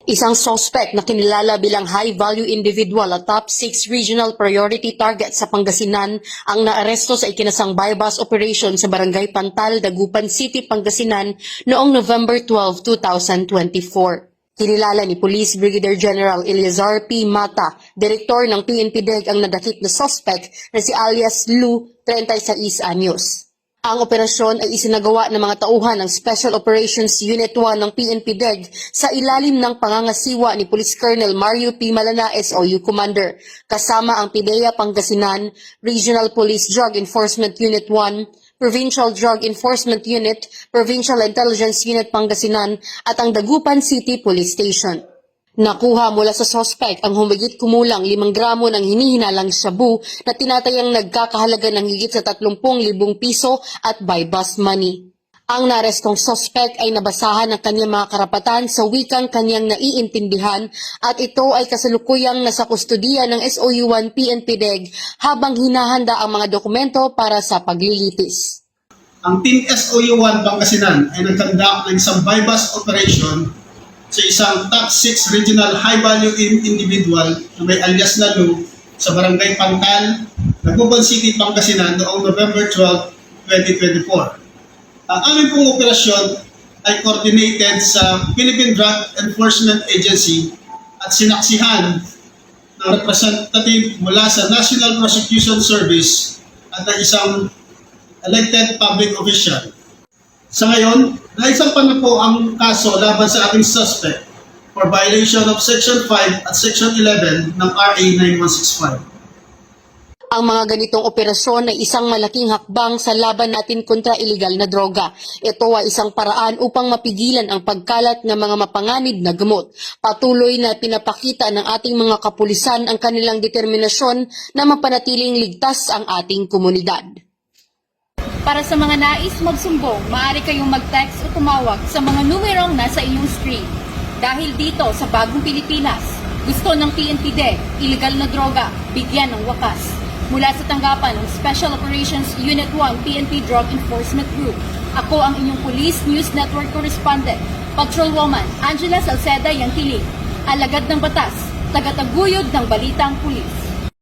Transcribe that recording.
Isang suspect na kinilala bilang high-value individual at top 6 regional priority target sa Pangasinan ang naaresto sa ikinasang bypass operation sa Barangay Pantal, Dagupan City, Pangasinan noong November 12, 2024. Kinilala ni Police Brigadier General Eleazar P. Mata, direktor ng PNP-DEG ang nadakip na suspect na si alias Lou, 36 anyos. Ang operasyon ay isinagawa ng mga tauhan ng Special Operations Unit 1 ng PNP-DEG sa ilalim ng pangangasiwa ni Police Colonel Mario P. Malana, SOU Commander, kasama ang PIDEA Pangasinan, Regional Police Drug Enforcement Unit 1, Provincial Drug Enforcement Unit, Provincial Intelligence Unit Pangasinan at ang Dagupan City Police Station. Nakuha mula sa suspect ang humigit kumulang 5 gramo ng hinihinalang shabu na tinatayang nagkakahalaga ng higit sa 30,000 piso at bypass money. Ang narestong suspect ay nabasahan ng kanyang mga karapatan sa wikang kanyang naiintindihan at ito ay kasalukuyang nasa kustudiya ng SOU-1 PNP-DEG habang hinahanda ang mga dokumento para sa paglilitis. Ang Team SOU-1 Pangasinan ay nagkandak ng isang bypass operation sa isang top 6 regional high-value individual na may alias na Lou sa Barangay Pantal, Dagupan City, Pangasinan noong November 12, 2024. Ang aming pong operasyon ay coordinated sa Philippine Drug Enforcement Agency at sinaksihan ng representative mula sa National Prosecution Service at ng isang elected public official. Sa ngayon, naisampan na po ang kaso laban sa ating suspect for violation of Section 5 at Section 11 ng RA 9165. Ang mga ganitong operasyon ay isang malaking hakbang sa laban natin kontra iligal na droga. Ito ay isang paraan upang mapigilan ang pagkalat ng mga mapanganib na gamot. Patuloy na pinapakita ng ating mga kapulisan ang kanilang determinasyon na mapanatiling ligtas ang ating komunidad. Para sa mga nais magsumbong, maaari kayong mag-text o tumawag sa mga numerong nasa inyong screen. Dahil dito sa Bagong Pilipinas, gusto ng PNP-DEG, iligal na droga, bigyan ng wakas. Mula sa tanggapan ng Special Operations Unit 1 PNP Drug Enforcement Group, ako ang inyong Police News Network Correspondent, Patrolwoman Angela Salceda Yantiling, alagad ng batas, tagataguyod ng balitang pulis.